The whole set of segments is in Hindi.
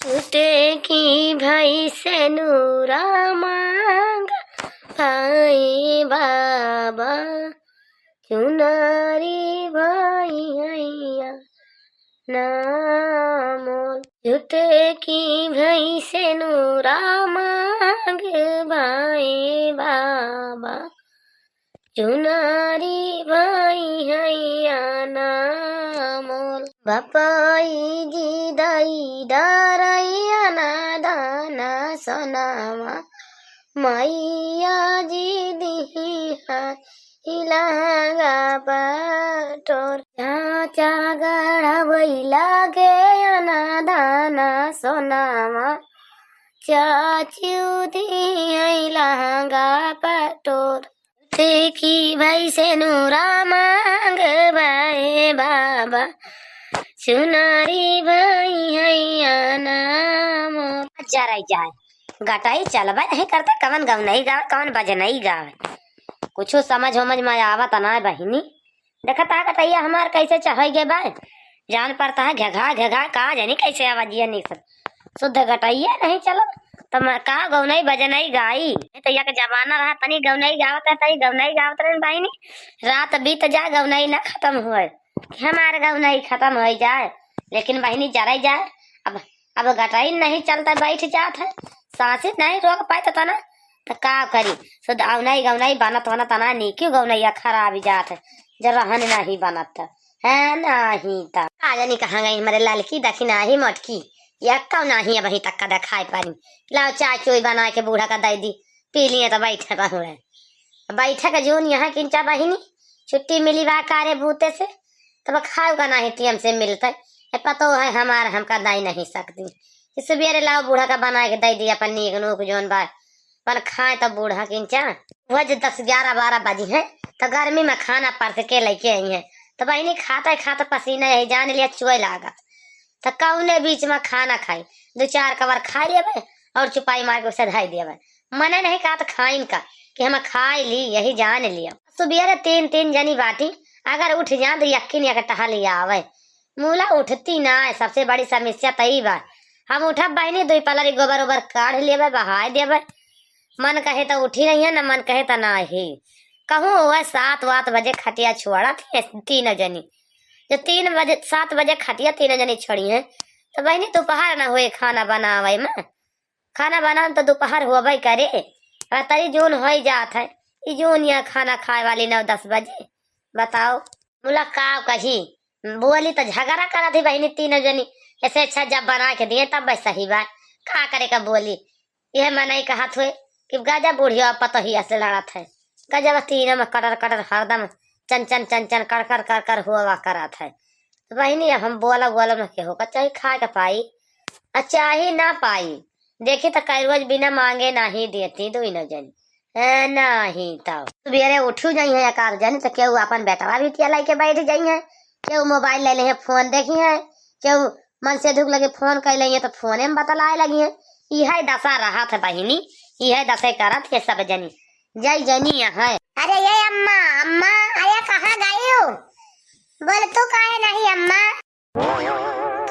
छूटे की भई से नूरा मांग भाई बाबा चुनारी भाई हैया नामोल। छूटे की भई से नूरा मांग भाई बाबा चुनारी भाई हैया नामोल। बापाई जी दाई डारैया ना दाना सोनामा मैया जी दी हिलागा पटोर चाचा गढ़ लागे ना दाना सोनामा चाचू दी हिलागा पटोर। की भाई से नूरा मांग भाई बाबा सुनारी भाई हैया नाम। जराई जाए गटाई चलबा नहीं करता कवन गाँव नहीं गावे कवन बजे नहीं गावे कुछ समझ में आवत ना बहिनी। देखता गटैया हमार कैसे चढ़ गे बा जान पड़ता है घघा घघा का जानी कैसे आवाजिया नहीं सब शुद्ध गटैया नहीं चलो तो का गौ नहीं बजे नहीं गाई तैया के जमाना रहा तनी गौ नहीं गावत है तनी गौ नहीं गावत रहे बहिनी। रात बीत जा गौ नहीं ना खत्म हुए हमारे गौ नहीं खत्म हो जाए लेकिन बहिनी जराई जाए। अब गटाई नहीं चलता बैठ जात है सांसें नहीं रोक पाए तो ना तो का करी शुद्ध गौ नहीं बनत बनत ना नहीं क्यों गौ नहीं खराब जात है जरा हन नहीं बनत है नहीं था आ जानी कहाँ गई हमारे लड़की दखी नहीं मटकी या कौ नहीं अब तक का खाए पानी लाओ चाय चोई बना के बूढ़ा का दे दी पी लिए तो बैठे रहे बैठे का जून यहाँ किंचा बहिनी छुट्टी मिली बा कारे बूते से तब खाओ का नहीं टीएम से मिलता है पतो है हमारा हमका दाई नहीं सकती सुबेरे लाओ बूढ़ा का बना के दे दिया अपन नीक नूक जोन बा पर खाए तो बूढ़ा किंचा वह जो 10-11-12 बजी है तो गर्मी में खाना परस के लेके आई है तो बहनी खाता पसीना यही जान लिया चुए लागत तो कौने बीच में खाना खाई 2-4 कवर खा लिए और चुपाई मार के उसे धाई दिया मने नहीं कहा तो खाइन का कि हम खाई ली यही जान लिया। सुबेरे 3 जनी बाटी अगर उठ जा तो यकीन या टहा लिया आवे मूला उठती ना है सबसे बड़ी समस्या तई बा। हम उठब बहनी 2 पलरी गोबर ओबर काढ़ लेवे बहाय देवे मन कहे तो उठी नहीं है न मन कहे तो ना ही कहूँ वह 7 बजे खटिया छुआड़ा थी 3 जनी जो 7 बजे खटिया 3 जनी छोड़ी है तो बहनी दोपहर न हुए खाना बनावे में खाना बना तो दोपहर हुआ भाई करे तरी जून हो जात है जून या खाना खाए वाली 9-10 बजे बताओ मुलाकात कही बोली तो झगड़ा करा थी बहनी 3 जनी ऐसे अच्छा जब बना के दिए तब सही बात का करे का बोली यह मैं नहीं कहा थे कि गजब बुढ़िया पतहिया से लड़ा थे गजब 3 में कटर हरदम चन कर हुआ करा था तो बहनी हम बोला न के होगा चाहे खा के पाई चाहे ना पाई देखी तो कई रोज बिना मांगे नहीं देती 2 जनी नहीं तब सुबेरे उठू जाई है एकाध जनी तो केहू अपन बेटवा भी लाई के बैठ जाई है केहू मोबाइल ले ले फोन देखी है केहू मन से धुक लगे फोन कर लेंगे तो फोने में बतलाए लगी है। यह दशा रहा था बहिनी यह दशा करत है सब जनी जय जनी है। अरे ये अम्मा अरे कहाँ गई हो बोल तू काहे नहीं अम्मा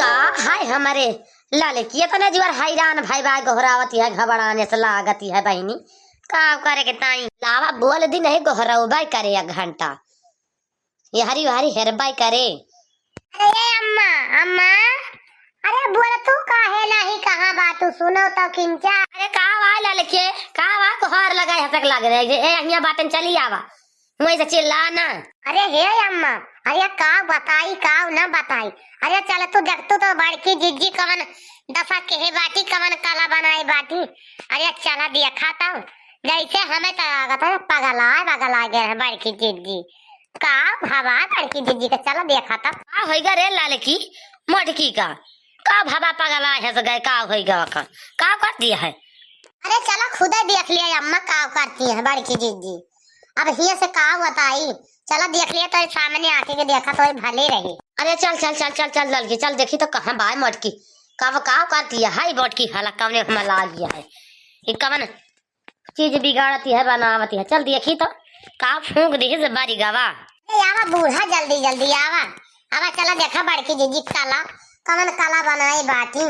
का हाय हमारे लाले किए तो नजर हैरान भाई भाई गोहरावती है घबराने से लागती है बहिनी का करे के ताई लावा बोल दी नहीं गोहराऊ भाई करे 1 घंटा ये हरी हरी हेरबाई करे। अरे ये अम्मा अरे बोल तू काहे नहीं कहाँ बात सुनो तो किंचा अरे का लाले के का कोहर लगाए हटक लाग रहे ए यहाँ बातन चली आवा वहीं से चिल्लाना। अरे हे अम्मा अरे का बताई का ना बताई अरे चल तू देख तू तो बड़की जिज्जी कवन दफा के है बाटी कवन काला बनाई बाटी अरे चला दिया खाता जैसे हमें तो लागत है पगला गए है बड़की जिज्जी का भावा बड़की जिज्जी का चला दिया खाता का होइगा रे लाले की मटकी का भावा पगला है से गए का होइगा का कर दिया है। अरे चला खुद देख लिया अम्मा का करती है बड़की जिज्जी अब हिया से का बताई चला देख लिया तो सामने आके के देखा तो भले रही। अरे चल लड़की चल देखी तो कहाँ बाय मटकी का करती है हाई मटकी हाला कवने हमें ला गया है ये कवन चीज बिगाड़ती है बनावती है चल देखी तो का फूंक दी है बारी गवा आवा बूढ़ा जल्दी आवा चला देखा बड़की जीजी काला कवन काला बनाई बाटी।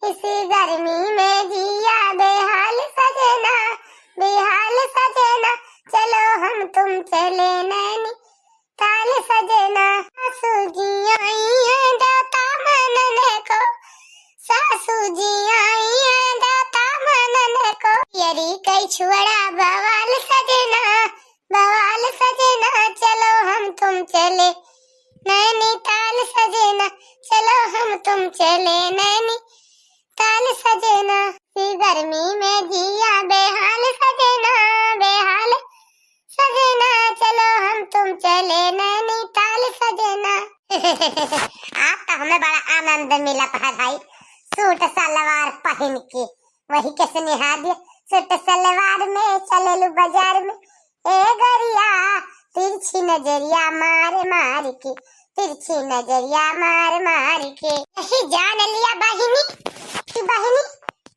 इसी गर्मी में जिया बेहाल सजना, बेहाल सजना, चलो हम तुम चले नैनी ताल सजना। सासू जी आई हैं दाता मनने को, सासू जी आई हैं दाता मनने को, यरी कई छुड़ा बवाल सजना, बवाल सजना, चलो हम तुम चले नैनी ताल सजना, चलो हम तुम चले नैनी ताल सजना। इसी गर्मी में जिया बेहाल सजना, बेहाल सजना, चलो हम तुम चले नैनी ताल सजना। आज तो हमें बड़ा आनंद मिला था भाई, सूट सलवार पहन के। वही कैसे निहा दिया, सूट सलवार में चले बाजार में, ए गरिया तिरछी नजरिया मार मार के, तिरछी नजरिया मार मार के। यही जान लिया बहिनी कि बहिनी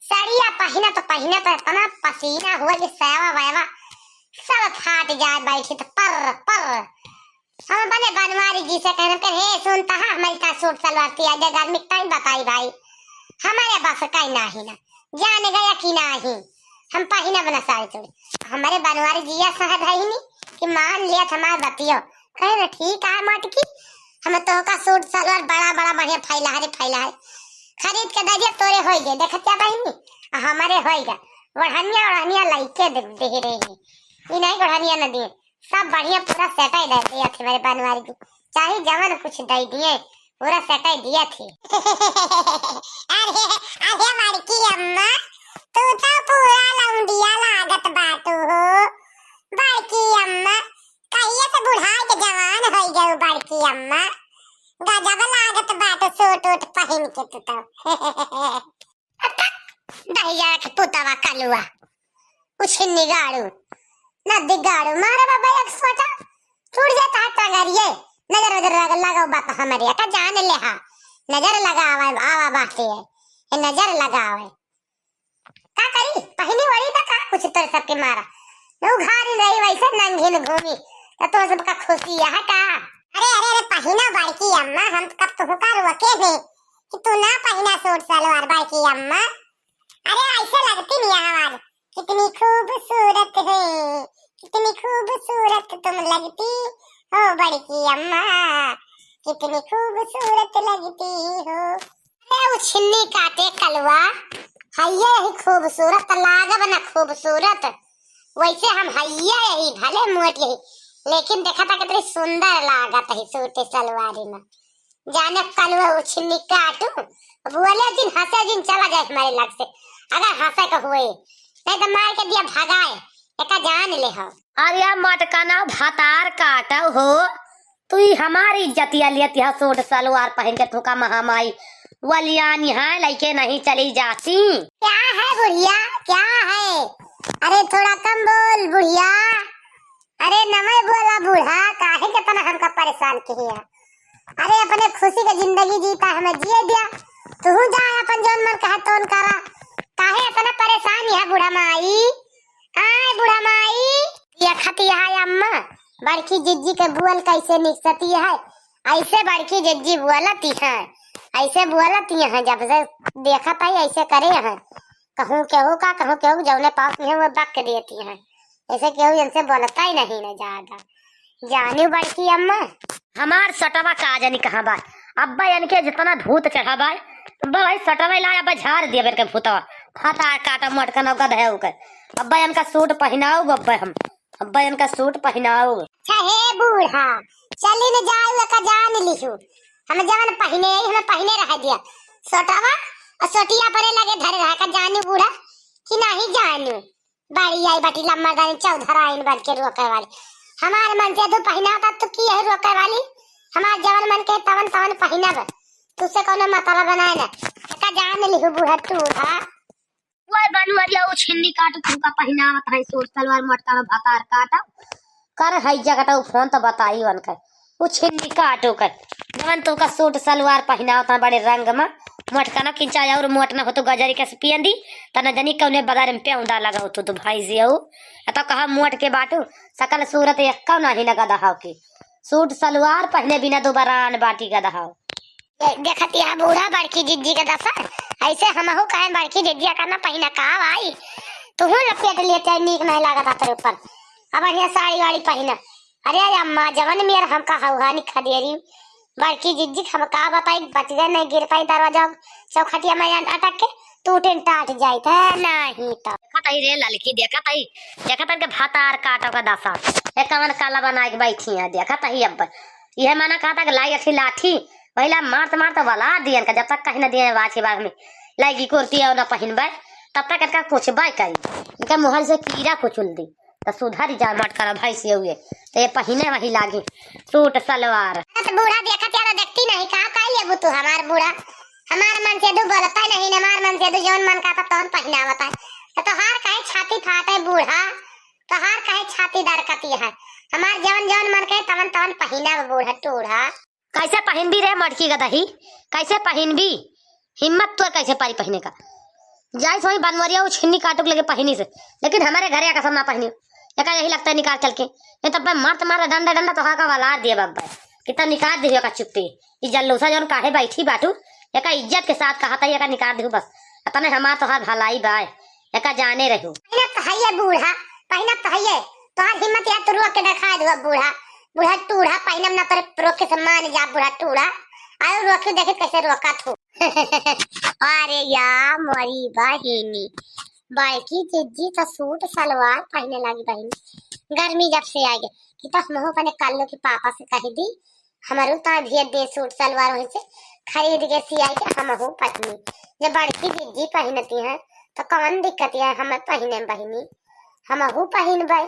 साड़िया पहना तो इतना पसीना हुआ कि सेवा वेवा सब फाट जाए बैठी तो पर पर। हम बने बनवारी जी से कहने के हे सुनता है हमारी का सूट सलवार किया जाए गर्मी टाइम बताई भाई, हमारे बस का नहीं ना जाने गया कि नहीं हम पहना बना साड़ी चोड़ी। हमारे बनवारी जी साहब है नहीं कि मान लिया हमारे बतियो कहे ना ठीक है मत की हमें तो का सूट सलवार बड़ा बड़ा बढ़िया फैला है खरीद के दे दिया तोरे होई गए देखा क्या बहिनी हमारे होएगा ओढ़निया लाइके दे रहे हैं ये नहीं ओढ़निया न दिए सब बढ़िया पूरा सेटाई दे दिया थे मेरे बनवारी जी, चाहे जवन कुछ दे दिए पूरा सेटाई दिया थे। अरे बड़की अम्मा तू तो पूरा लौंडिया लागत बाटू हो बड़की अम्मा, कहिए से बुढ़ा के जवान हो गए बड़की अम्मा, गजब लागत बाटू सूट उट पहन के तू तो। दहिया के पुतवा कलुआ कुछ निगाड़ू न दिगाड़ू मारा बाबा एक सोटा टूट जाता है टंगरिए। नजर लगाओ बात हमारे का जान ले हा नजर लगावे आवा बाते है नजर लगावे का करी पहली वड़ी का कुछ तो सबके मारा नो घारी रही वैसे नंगी घूमी तो सबका खुशी है का। अरे पहना बड़की अम्मा हम कब तो का रुके थे कि तू ना पहना सूट सलवार बड़की अम्मा। अरे ऐसे लगती नहीं आवाज कितनी खूबसूरत है कितनी खूबसूरत तुम लगती हो बड़की अम्मा कितनी खूबसूरत लगती हो। अरे उछन्नी काटे कलवा हैया ही खूबसूरत लागब ना खूबसूरत वैसे हम हैया यही भले मोट यही लेकिन देखा था कितनी सुंदर लागत है सूट सलवारी में। जाने कलवा उछन्नी काटू बोले दिन हंसे दिन चला जाए हमारे लग से अगर हंसे का हुए नहीं तो मार के दिया भगाए एका जान ले हो। अरे मटकना भातार काटा हो तू ही हमारी इज्जतिया लियती है सूट सलवार पहन के थोका महामाई वलियान यहाँ लेके नहीं चली जाती। क्या है बुढ़िया क्या है, अरे थोड़ा कम बोल बुढ़िया, अरे नमय बोला बूढ़ा काहे के तना हमका परेशान किया। अरे अपने खुशी की जिंदगी जीता हमें जिए दिया तू जा अपन जोन मन कहा तोन करा काहे इतना परेशान है बूढ़ा माई। आय बूढ़ा माई ये खतिया है अम्मा बड़की जिज्जी के बुअल कैसे निकसती है ऐसे बड़की जिज्जी बुअलती है ऐसे बुअलती है जब से देखा पाई ऐसे करे है कहूँ केहू जौने पास में वो बक देती है ऐसे केहू इनसे बोलता ही नहीं ना ज्यादा जानी बड़की अम्मा। हमार सटवा का जानी कहाँ बा अब्बा इनके जितना धूत चढ़ा बा भाई सटवा ला अब्बा झाड़ दिया बेर के भूतवा खाता काटा मटकन गध है उकर अब्बा इनका सूट पहनाओ अब्बा इनका सूट पहनाओ। हे बूढ़ा चली न जाओ का जान लिहू हम जवन पहने हमें पहने रह दिया सटवा और सटिया परे लगे धरे रहा का जानू बूढ़ा कि नहीं जानू बड़ी आई बटी लम्मा गानी चौधरा इन बन के रोके वाली हमारे मन से तू पहना था तो की है रोके वाली हमार जवन मन के तवन पहनब तुझसे कौन मतलब बनाए ना का जान लिहू बूढ़ा तू हा वो बनवरिया उ छिन्नी काट तुमका पहनावत है सूट सलवार मटका भातार काटा कर है जगह फोन तो बताई उनका उ छिन्नी काटो कर जवन तुमका सूट सलवार पहनावत बड़े रंग में मटका न किंचा और मोट न हो तो गजरी के पियंदी तना जनी कौने बाजार में पेउंदा लगा तो भाई जी तो कहा मोट के बाटू सकल सूरत एक कौ नहीं न गदा हो की सूट सलवार पहने बिना दोबारा बाटी गदा हो देखती है बूढ़ा बड़की जिज्जी के दफा ऐसे हमहू कहे बड़की जिज्जिया करना पहिना का भाई तू लपेट लेते नीक नहीं लागत तेरे ऊपर। अब बढ़िया साड़ी वाड़ी पहिना। अरे अम्मा जवन मेर हमका हवा नहीं खदेरी बड़की जिज्जी हम का बताई बच गए नहीं गिर पाई दरवाजा चौखटिया में अटक के टूटे टाट जाई था नहीं तो देखा तई रे ललकी देखा तन के भातार काटो का दशा एक मन काला बना के बैठी है देखा तही अब यह माना कहता कि लाई अच्छी लाठी पहला मारत वाला दियन का जब तक कहीं न दिए बाज के बाग में लागी कुर्ती और न पहनबे तब तक इनका पूछबे करी इनका मुहर से कीड़ा कुचल दी तो सुधर जा मत कर भाई से हुए तो ये पहने वही लागे सूट सलवार। तो बूढ़ा देखा तेरा देखती नहीं कहा कह ले तू हमार बूढ़ा हमार मन से दो बोलता नहीं हमार मन से दो जौन मन का तौन पहनावता है तो हार कहे छाती फाटे बूढ़ा तो हार कहे छाती दरकती है हमार जवन जवन मन कहे तवन तवन पहना बूढ़ा टूढ़ा। कैसे पहन भी रे मटकी गदही कैसे पहन भी हिम्मत तो कैसे पारी पहने का जाए सोई बनवरिया वो छिन्नी काटो लगे पहनी से लेकिन हमारे घरे का सब ना पहनी एका यही लगता है निकाल चल के ये तब मारत मारा डंडा तो का वाला दिए बाबा कितना निकाल दियो का चुप्पी ई जल्लूसा जौन काहे बैठी बाटू एका इज्जत के साथ कहा था एका निकाल दियो बस तने हमार तो हाथ भलाई बाय एका जाने रहू पहना पहैया बूढ़ा पहना पहैया तोहार हिम्मत या तो रोक के दिखा दो बूढ़ा टूढ़ा पहनम ना तेरे रोक के सम्मान जा बूढ़ा टूढ़ा आयो रोक के देखे कैसे रोका थू अरे यार मोरी बहिनी बाइकी जिज्जी तो सूट सलवार पहने लगी बहनी गर्मी जब से आई गई कि तो हम अपने काल्लो के पापा से कह दी हमारे तो भी दे सूट सलवार वहीं से खरीद के सियाई के हम पहनी जब बड़की जिज्जी पहनती है तो कौन दिक्कत है हमें पहने बहनी हम पहन भाई।